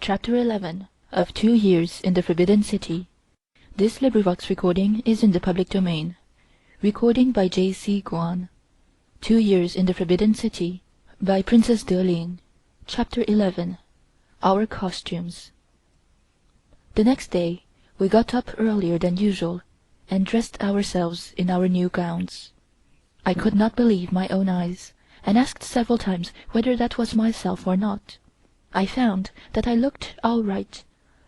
Chapter 11 of 2 Years in the Forbidden City. This recording is in the public domain. Recording by J.C. Guan. 2 Years in the Forbidden City by Princess de Ling. Chapter 11. Our Costumes. The next day we got up earlier than usual and dressed ourselves in our new gowns. I could not believe my own eyes, and asked several times whether that was myself or not. I found that I looked all right,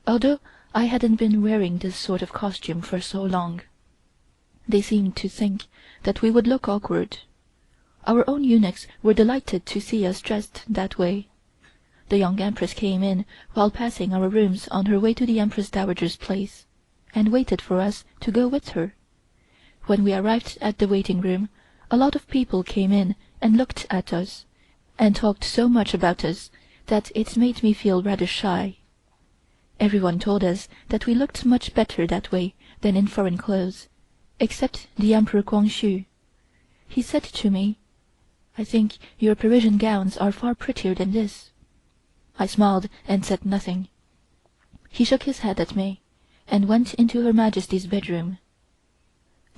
although I hadn't been wearing this sort of costume for so long. They seemed to think that we would look awkward. Our own eunuchs were delighted to see us dressed that way. The young Empress came in while passing our rooms on her way to the Empress Dowager's place, and waited for us to go with her. When we arrived at the waiting room, a lot of people came in and looked at us, and talked so much about us that it made me feel rather shy. Everyone told us that we looked much better that way than in foreign clothes, except the Emperor Kwang-hsu. He said to me, "I think your Parisian gowns are far prettier than this." I smiled and said nothing. He shook his head at me, and went into Her Majesty's bedroom.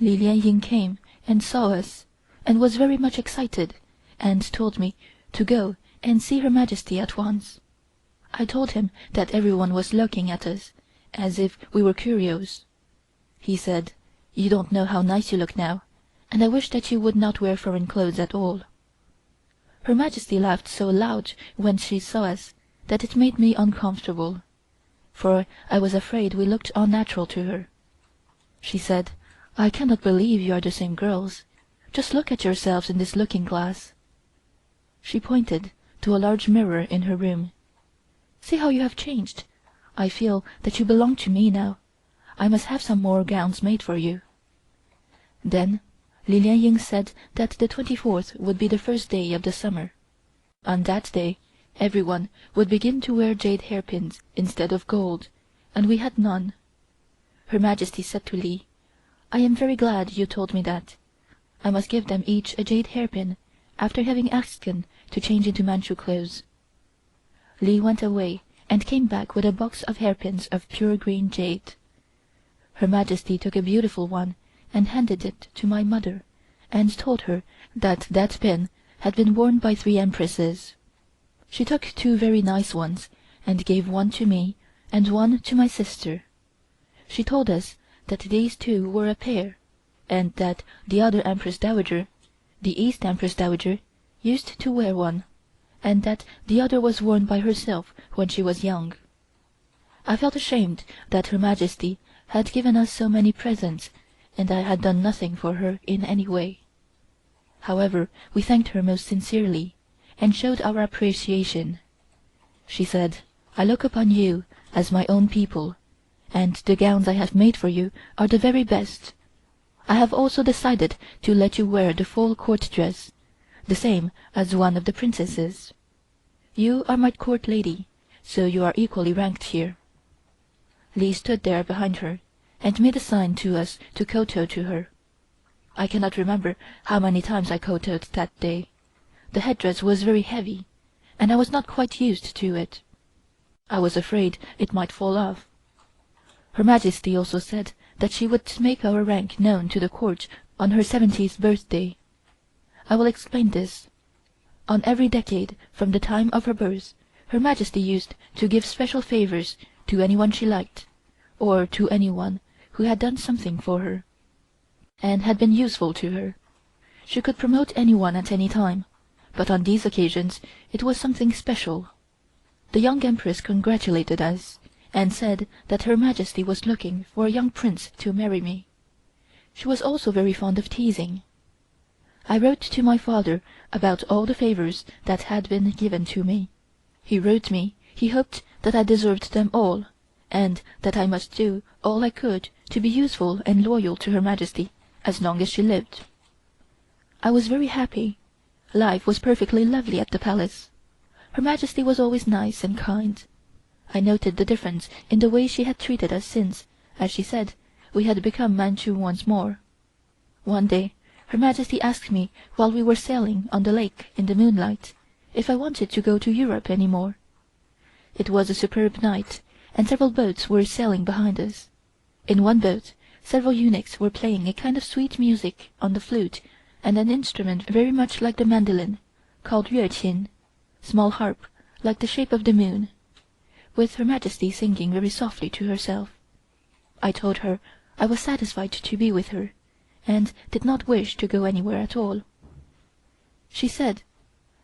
Li Lien came and saw us, and was very much excited, and told me to go and see Her Majesty at once. I told him that everyone was looking at us, as if we were curios. He said, "You don't know how nice you look now, and I wish that you would not wear foreign clothes at all." Her Majesty laughed so loud when she saw us that it made me uncomfortable, for I was afraid we looked unnatural to her. She said, "I cannot believe you are the same girls. Just look at yourselves in this looking-glass." She pointed to a large mirror in her room. "See how you have changed. I feel that you belong to me now. I must have some more gowns made for you." Then Li Lien said that the 24th would be the first day of the summer. On that day everyone would begin to wear jade hairpins instead of gold, and we had none. Her Majesty said to Li, "I am very glad you told me that. I must give them each a jade hairpin, after having asked them to change into Manchu clothes." Li went away and came back with a box of hairpins of pure green jade. Her Majesty took a beautiful one and handed it to my mother, and told her that that pin had been worn by 3 empresses. She took 2 very nice ones, and gave one to me and one to my sister. She told us that these 2 were a pair, and that the other Empress Dowager, the East Empress Dowager, used to wear one, and that the other was worn by herself when she was young. I felt ashamed that Her Majesty had given us so many presents, and I had done nothing for her in any way. However, we thanked her most sincerely, and showed our appreciation. She said, "I look upon you as my own people, and the gowns I have made for you are the very best. I have also decided to let you wear the full court dress, the same as one of the princesses. You are my court lady, so you are equally ranked here." Li stood there behind her, and made a sign to us to kowtow to her. I cannot remember how many times I kowtowed that day. The headdress was very heavy, and I was not quite used to it. I was afraid it might fall off. Her Majesty also said that she would make our rank known to the court on her 70th birthday. I will explain this. On every decade from the time of her birth, Her Majesty used to give special favors to anyone she liked, or to anyone who had done something for her, and had been useful to her. She could promote anyone at any time, but on these occasions it was something special. The young Empress congratulated us, and said that Her Majesty was looking for a young prince to marry me. She was also very fond of teasing. I wrote to my father about all the favors that had been given to me. He wrote me he hoped that I deserved them all, and that I must do all I could to be useful and loyal to Her Majesty as long as she lived. I was very happy. Life was perfectly lovely at the palace. Her Majesty was always nice and kind. I noted the difference in the way she had treated us since, as she said, we had become Manchu once more. One day Her Majesty asked me while we were sailing on the lake in the moonlight if I wanted to go to Europe any more. It was a superb night, and several boats were sailing behind us. In one boat several eunuchs were playing a kind of sweet music on the flute and an instrument very much like the mandolin, called yueqin, small harp like the shape of the moon, with Her Majesty singing very softly to herself. I told her I was satisfied to be with her, and did not wish to go anywhere at all. She said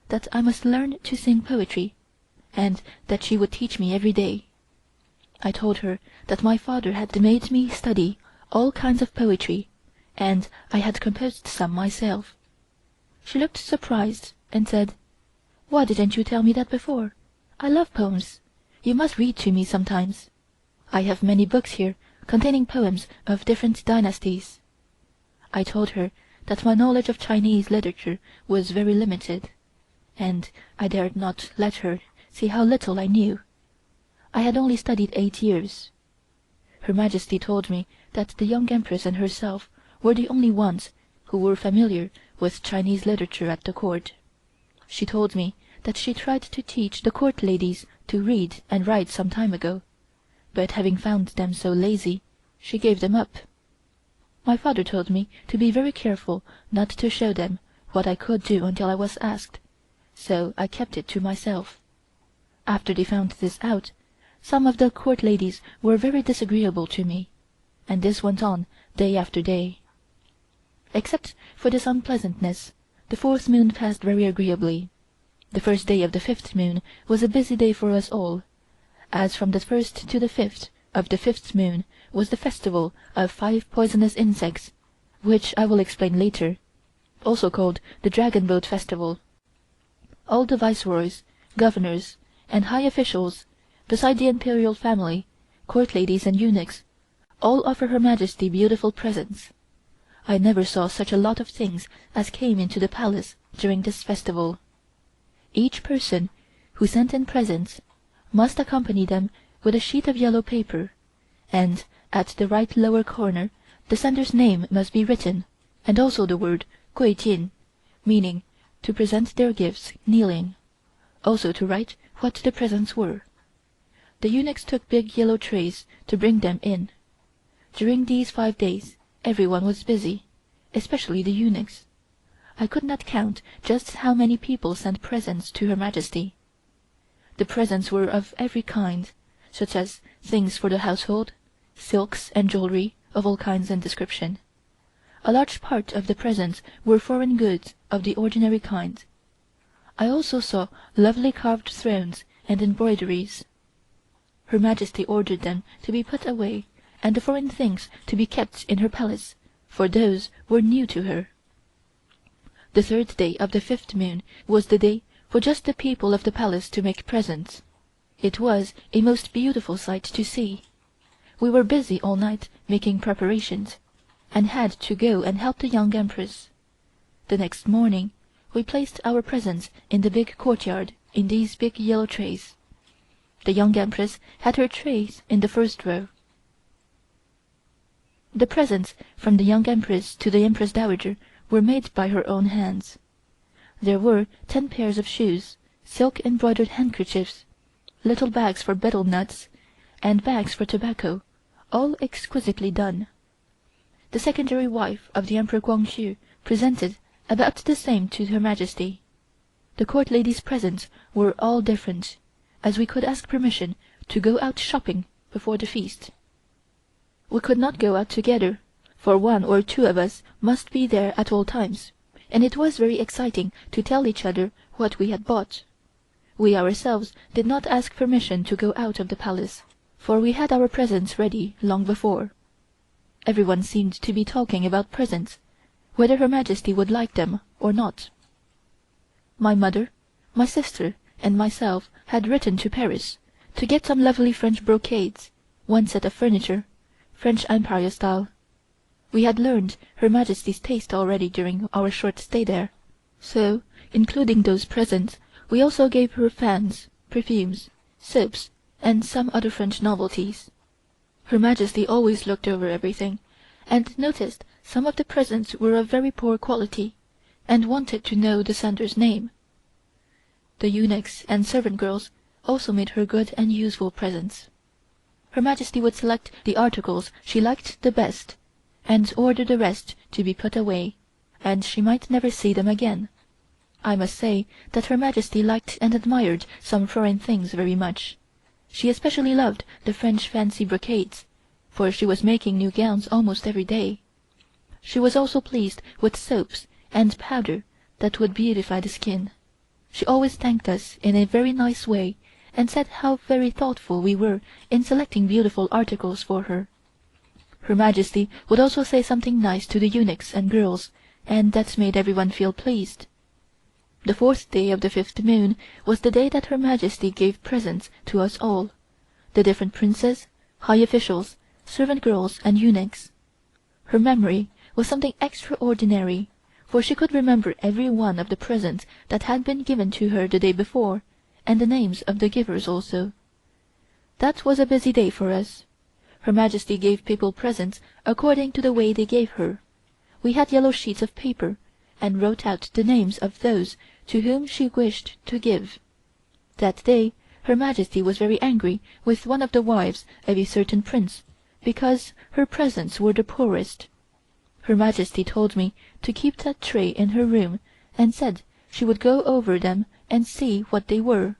that I must learn to sing poetry, and that she would teach me every day. I told her that my father had made me study all kinds of poetry, and I had composed some myself. She looked surprised and said, "Why didn't you tell me that before? I love poems. You must read to me sometimes. I have many books here containing poems of different dynasties." I told her that my knowledge of Chinese literature was very limited, and I dared not let her see how little I knew. I had only studied 8 years. Her Majesty told me that the young Empress and herself were the only ones who were familiar with Chinese literature at the court. She told me that she tried to teach the court ladies to read and write some time ago, but having found them so lazy, she gave them up. My father told me to be very careful not to show them what I could do until I was asked, so I kept it to myself. After they found this out, some of the court ladies were very disagreeable to me, and this went on day after day. Except for this unpleasantness, the 4th moon passed very agreeably. The first day of the 5th moon was a busy day for us all, as from the 1st to the 5th of the 5th moon was the festival of 5 poisonous insects, which I will explain later, also called the Dragon Boat Festival. All the viceroys, governors, and high officials, beside the imperial family, court ladies and eunuchs, all offer Her Majesty beautiful presents. I never saw such a lot of things as came into the palace during this festival. Each person who sent in presents must accompany them with a sheet of yellow paper, and at the right lower corner the sender's name must be written, and also the word "Gui Jin," meaning to present their gifts kneeling, also to write what the presents were. The eunuchs took big yellow trays to bring them in. During these 5 days everyone was busy, especially the eunuchs. I could not count just how many people sent presents to Her Majesty. The presents were of every kind, such as things for the household, silks and jewelry of all kinds and description. A large part of the presents were foreign goods of the ordinary kind. I also saw lovely carved thrones and embroideries. Her Majesty ordered them to be put away and the foreign things to be kept in her palace, for those were new to her. The 3rd day of the 5th moon was the day for just the people of the palace to make presents. It was a most beautiful sight to see. We were busy all night making preparations, and had to go and help the young Empress. The next morning we placed our presents in the big courtyard in these big yellow trays. The young Empress had her trays in the first row. The presents from the young Empress to the Empress Dowager were made by her own hands. There were 10 pairs of shoes, silk embroidered handkerchiefs, little bags for betel nuts, and bags for tobacco, all exquisitely done. The secondary wife of the Emperor Kwangxu presented about the same to Her Majesty. The court ladies' presents were all different, as we could ask permission to go out shopping before the feast. We could not go out together, for 1 or 2 of us must be there at all times, and it was very exciting to tell each other what we had bought. We ourselves did not ask permission to go out of the palace, for we had our presents ready long before. Everyone seemed to be talking about presents, whether Her Majesty would like them or not. My mother, my sister, and myself had written to Paris to get some lovely French brocades, 1 set of furniture, French Empire style. We had learned Her Majesty's taste already during our short stay there, so, including those presents, we also gave her fans, perfumes, soaps, and some other French novelties. Her Majesty always looked over everything, and noticed some of the presents were of very poor quality, and wanted to know the sender's name. The eunuchs and servant girls also made her good and useful presents. Her Majesty would select the articles she liked the best, and order the rest to be put away, and she might never see them again. I must say that Her Majesty liked and admired some foreign things very much. She especially loved the French fancy brocades, for she was making new gowns almost every day. She was also pleased with soaps and powder that would beautify the skin. She always thanked us in a very nice way, and said how very thoughtful we were in selecting beautiful articles for her. Her Majesty would also say something nice to the eunuchs and girls, and that made everyone feel pleased. The 4th day of the 5th moon was the day that Her Majesty gave presents to us all, the different princes, high officials, servant girls and eunuchs. Her memory was something extraordinary, for she could remember every one of the presents that had been given to her the day before, and the names of the givers also. That was a busy day for us. Her Majesty gave people presents according to the way they gave her. We had yellow sheets of paper, and wrote out the names of those to whom she wished to give. That day Her Majesty was very angry with one of the wives of a certain prince, because her presents were the poorest. Her Majesty told me to keep that tray in her room, and said she would go over them and see what they were.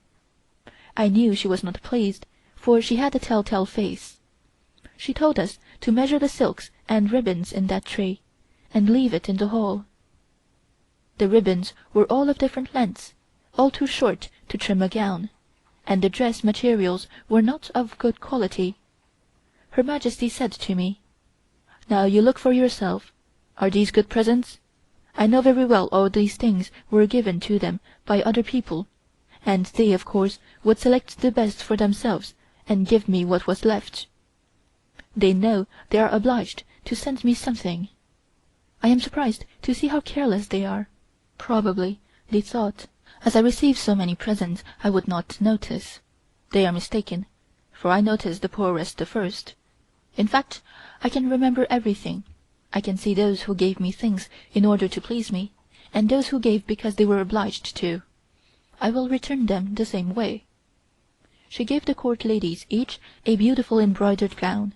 I knew she was not pleased, for she had a telltale face. She told us to measure the silks and ribbons in that tray, and leave it in the hall. The ribbons were all of different lengths, all too short to trim a gown, and the dress materials were not of good quality. Her Majesty said to me, "Now you look for yourself. Are these good presents? I know very well all these things were given to them by other people, and they of course would select the best for themselves and give me what was left. They know they are obliged to send me something. I am surprised to see how careless they are. Probably they thought, as I received so many presents, I would not notice. They are mistaken, for I noticed the poorest the first. In fact, I can remember everything. I can see those who gave me things in order to please me, and those who gave because they were obliged to. I will return them the same way." She gave the court ladies each a beautiful embroidered gown,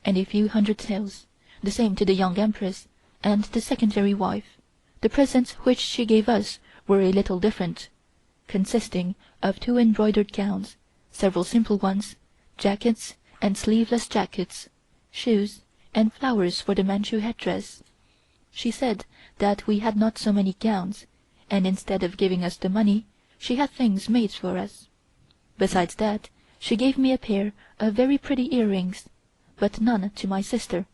and a few hundred taels, the same to the young Empress and the secondary wife. The presents which she gave us were a little different, consisting of 2 embroidered gowns, several simple ones, jackets and sleeveless jackets, shoes, and flowers for the Manchu headdress. She said that we had not so many gowns, and instead of giving us the money, she had things made for us. Besides that, she gave me a pair of very pretty earrings, but none to my sister,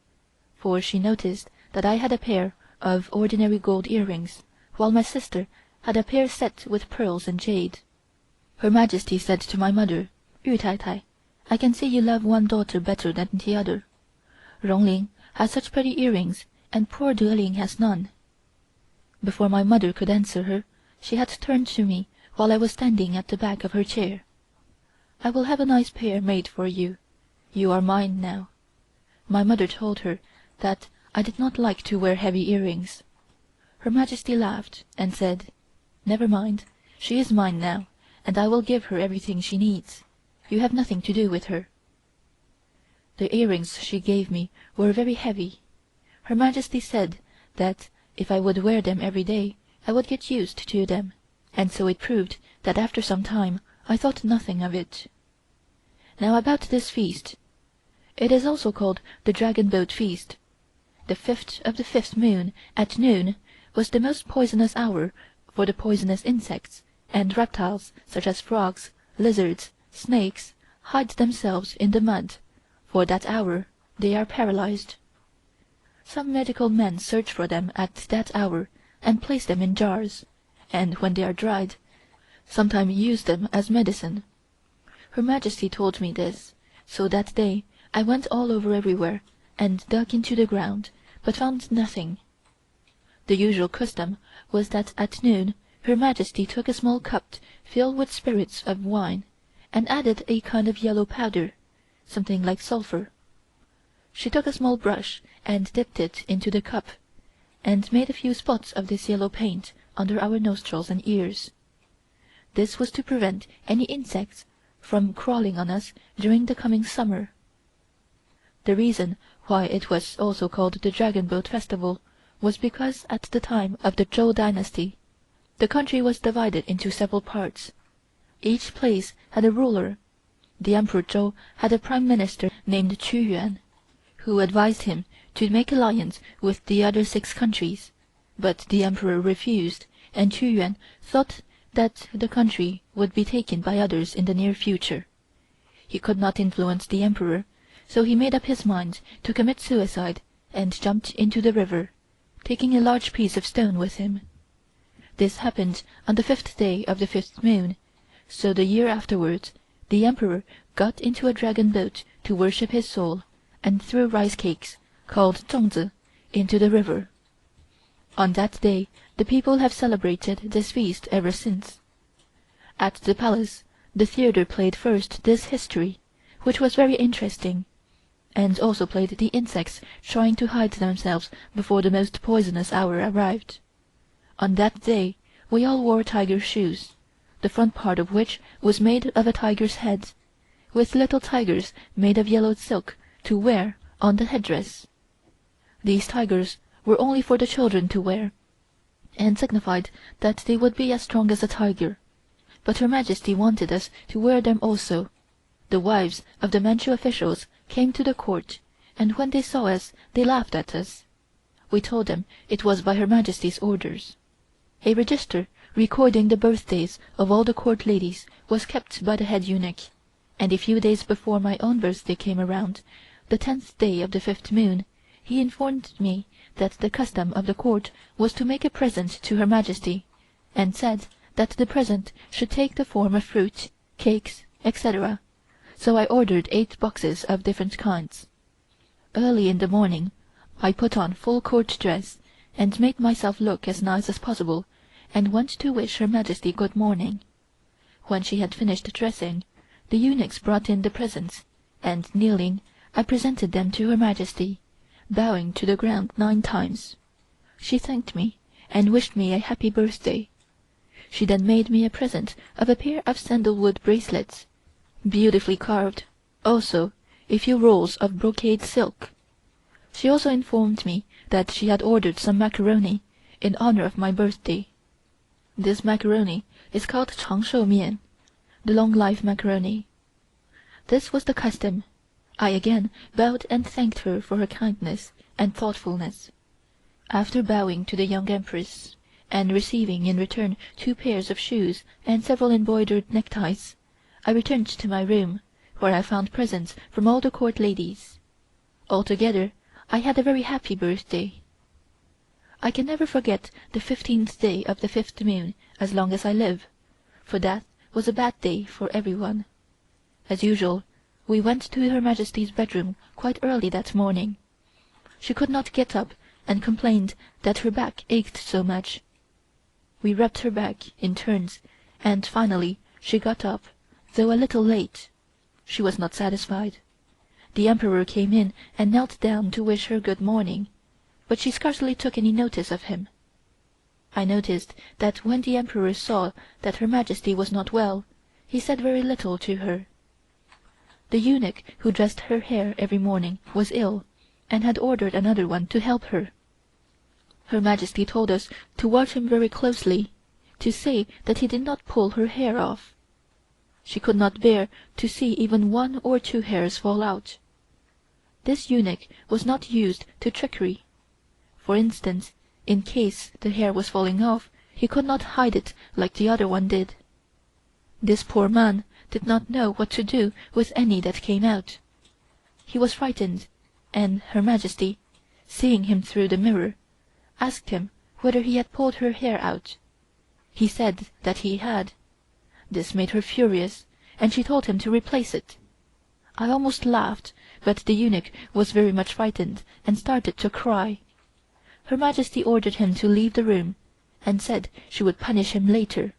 for she noticed that I had a pair of ordinary gold earrings, while my sister had a pair set with pearls and jade. Her Majesty said to my mother, "Yu Tai Tai, I can see you love one daughter better than the other. Ling has such pretty earrings, and poor Ling has none." Before my mother could answer her, she had turned to me while I was standing at the back of her chair. "I will have a nice pair made for you. You are mine now." My mother told her that I did not like to wear heavy earrings. Her Majesty laughed and said, "Never mind, she is mine now, and I will give her everything she needs. You have nothing to do with her." The earrings she gave me were very heavy. Her Majesty said that if I would wear them every day I would get used to them, and so it proved that after some time I thought nothing of it. Now about this feast. It is also called the Dragon Boat Feast. The 5th of the 5th moon at noon was the most poisonous hour for the poisonous insects, and reptiles such as frogs, lizards, snakes hide themselves in the mud. For that hour they are paralyzed. Some medical men search for them at that hour and place them in jars, and when they are dried, sometimes use them as medicine. Her Majesty told me this, so that day I went all over everywhere and dug into the ground, but found nothing. The usual custom was that at noon Her Majesty took a small cup filled with spirits of wine, and added a kind of yellow powder, something like sulphur. She took a small brush and dipped it into the cup, and made a few spots of this yellow paint under our nostrils and ears. This was to prevent any insects from crawling on us during the coming summer. The reason why it was also called the Dragon Boat Festival was because at the time of the Zhou dynasty, the country was divided into several parts. Each place had a ruler. The Emperor Zhou had a prime minister named Qu Yuan, who advised him to make alliance with the other 6 countries, but the emperor refused, and Qu Yuan thought that the country would be taken by others in the near future. He could not influence the emperor, so he made up his mind to commit suicide and jumped into the river, taking a large piece of stone with him. This happened on the 5th day of the 5th moon, so the year afterwards the emperor got into a dragon boat to worship his soul, and threw rice cakes, called zongzi, into the river. On that day the people have celebrated this feast ever since. At the palace the theater played first this history, which was very interesting, and also played the insects trying to hide themselves before the most poisonous hour arrived. On that day we all wore tiger shoes, the front part of which was made of a tiger's head, with little tigers made of yellow silk to wear on the headdress. These tigers were only for the children to wear, and signified that they would be as strong as a tiger, but Her Majesty wanted us to wear them also. The wives of the Manchu officials came to the court, and when they saw us they laughed at us. We told them it was by Her Majesty's orders. A register recording the birthdays of all the court ladies was kept by the head eunuch, and a few days before my own birthday came around, the 10th day of the 5th moon, he informed me that the custom of the court was to make a present to Her Majesty, and said that the present should take the form of fruit, cakes, etc. So I ordered 8 boxes of different kinds. Early in the morning I put on full court dress, and made myself look as nice as possible, and went to wish Her Majesty good morning. When she had finished dressing, the eunuchs brought in the presents, and kneeling, I presented them to Her Majesty, bowing to the ground 9 times. She thanked me, and wished me a happy birthday. She then made me a present of a pair of sandalwood bracelets, beautifully carved, also a few rolls of brocade silk. She also informed me that she had ordered some macaroni in honor of my birthday. This macaroni is called Changshou Mian, the long life macaroni. This was the custom. I again bowed and thanked her for her kindness and thoughtfulness. After bowing to the young Empress, and receiving in return 2 pairs of shoes and several embroidered neckties, I returned to my room, where I found presents from all the court ladies. Altogether I had a very happy birthday. I can never forget the 15th day of the 5th moon as long as I live, for that was a bad day for everyone. As usual, we went to Her Majesty's bedroom quite early that morning. She could not get up and complained that her back ached so much. We rubbed her back in turns, and finally she got up, though a little late. She was not satisfied. The Emperor came in and knelt down to wish her good morning, but she scarcely took any notice of him. I noticed that when the Emperor saw that Her Majesty was not well, he said very little to her. The eunuch who dressed her hair every morning was ill, and had ordered another one to help her. Her Majesty told us to watch him very closely, to say that he did not pull her hair off. She could not bear to see even 1 or 2 hairs fall out. This eunuch was not used to trickery. For instance, in case the hair was falling off, he could not hide it like the other one did. This poor man did not know what to do with any that came out. He was frightened, and Her Majesty, seeing him through the mirror, asked him whether he had pulled her hair out. He said that he had. This made her furious, and she told him to replace it. I almost laughed, but the eunuch was very much frightened and started to cry. Her Majesty ordered him to leave the room, and said she would punish him later.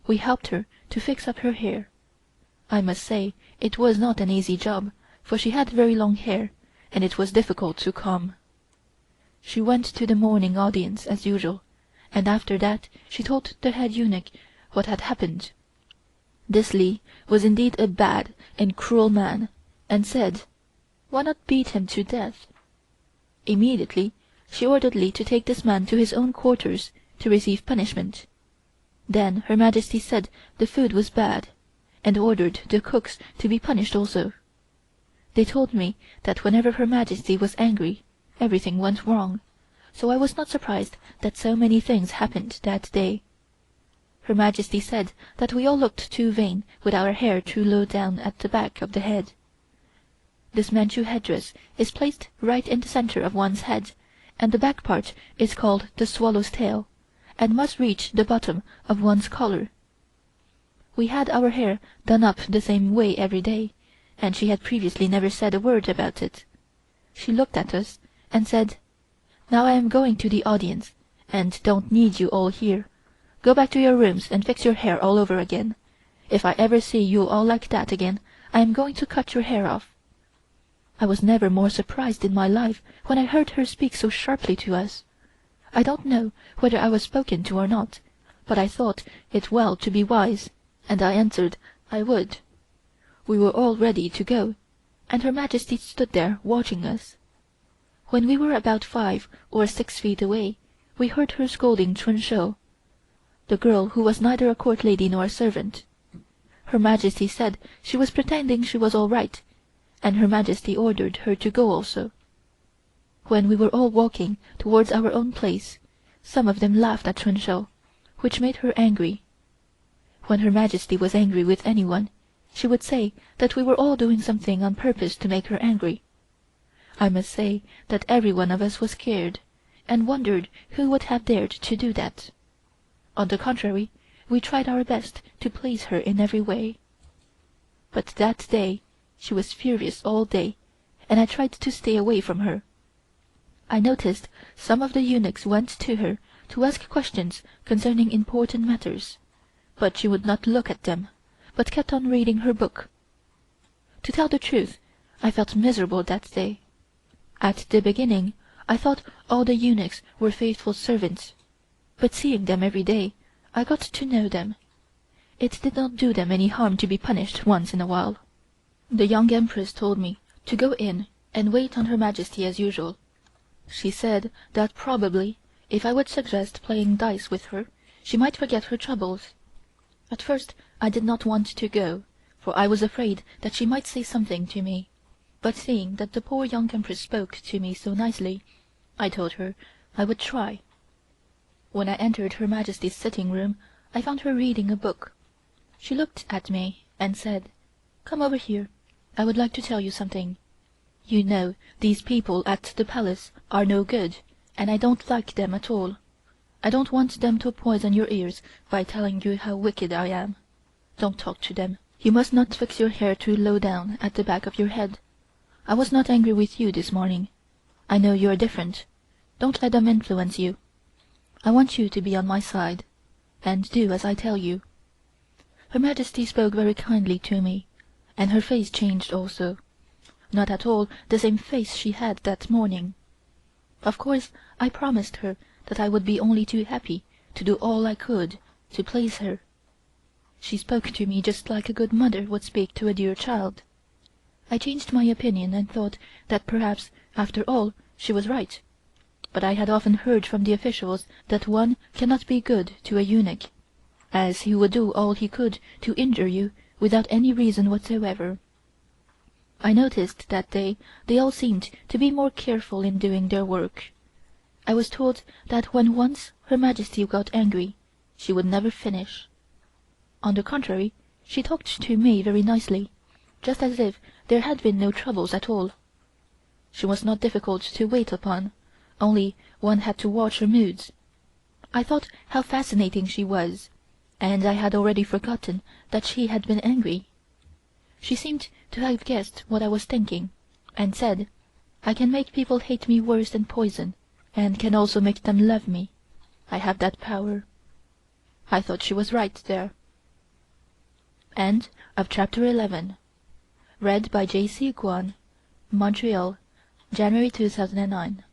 We helped her to fix up her hair. I must say it was not an easy job, for she had very long hair, and it was difficult to comb. She went to the morning audience as usual, and after that she told the head eunuch what had happened. This Li was indeed a bad and cruel man, and said, "Why not beat him to death?" Immediately she ordered Li to take this man to his own quarters to receive punishment. Then Her Majesty said the food was bad, and ordered the cooks to be punished also. They told me that whenever Her Majesty was angry everything went wrong, so I was not surprised that so many things happened that day. Her Majesty said that we all looked too vain with our hair too low down at the back of the head. This Manchu headdress is placed right in the center of one's head, and the back part is called the swallow's tail, and must reach the bottom of one's collar. We had our hair done up the same way every day, and she had previously never said a word about it. She looked at us and said, "Now I am going to the audience, and don't need you all here. Go back to your rooms and fix your hair all over again. If I ever see you all like that again, I am going to cut your hair off." I was never more surprised in my life when I heard her speak so sharply to us. I don't know whether I was spoken to or not, but I thought it well to be wise, and I answered I would. We were all ready to go, and Her Majesty stood there watching us. When we were about 5 or 6 feet away, we heard her scolding Chun-Shou, the girl who was neither a court lady nor a servant. Her Majesty said she was pretending she was all right, and Her Majesty ordered her to go also. When we were all walking towards our own place, some of them laughed at Chun-Shou, which made her angry. When Her Majesty was angry with anyone, she would say that we were all doing something on purpose to make her angry. I must say that every one of us was scared, and wondered who would have dared to do that. On the contrary, we tried our best to please her in every way. But that day she was furious all day, and I tried to stay away from her. I noticed some of the eunuchs went to her to ask questions concerning important matters, but she would not look at them, but kept on reading her book. To tell the truth, I felt miserable that day. At the beginning I thought all the eunuchs were faithful servants, but seeing them every day, I got to know them. It did not do them any harm to be punished once in a while. The young Empress told me to go in and wait on Her Majesty as usual. She said that probably, if I would suggest playing dice with her, she might forget her troubles. At first I did not want to go, for I was afraid that she might say something to me, but seeing that the poor young Empress spoke to me so nicely, I told her I would try. When I entered Her Majesty's sitting room, I found her reading a book. She looked at me and said, "Come over here. I would like to tell you something. You know these people at the palace are no good, and I don't like them at all. I don't want them to poison your ears by telling you how wicked I am. Don't talk to them. You must not fix your hair too low down at the back of your head. I was not angry with you this morning. I know you are different. Don't let them influence you. I want you to be on my side, and do as I tell you." Her Majesty spoke very kindly to me, and her face changed also. Not at all the same face she had that morning. Of course I promised her that I would be only too happy to do all I could to please her. She spoke to me just like a good mother would speak to a dear child. I changed my opinion and thought that perhaps, after all, she was right. But I had often heard from the officials that one cannot be good to a eunuch, as he would do all he could to injure you without any reason whatsoever. I noticed that day they all seemed to be more careful in doing their work. I was told that when once Her Majesty got angry, she would never finish. On the contrary, she talked to me very nicely, just as if there had been no troubles at all. She was not difficult to wait upon, only one had to watch her moods. I thought how fascinating she was, and I had already forgotten that she had been angry. She seemed to have guessed what I was thinking, and said, "I can make people hate me worse than poison, and can also make them love me. I have that power." I thought she was right there. End of chapter 11. Read by J.C. Guan, Montreal, January 2009.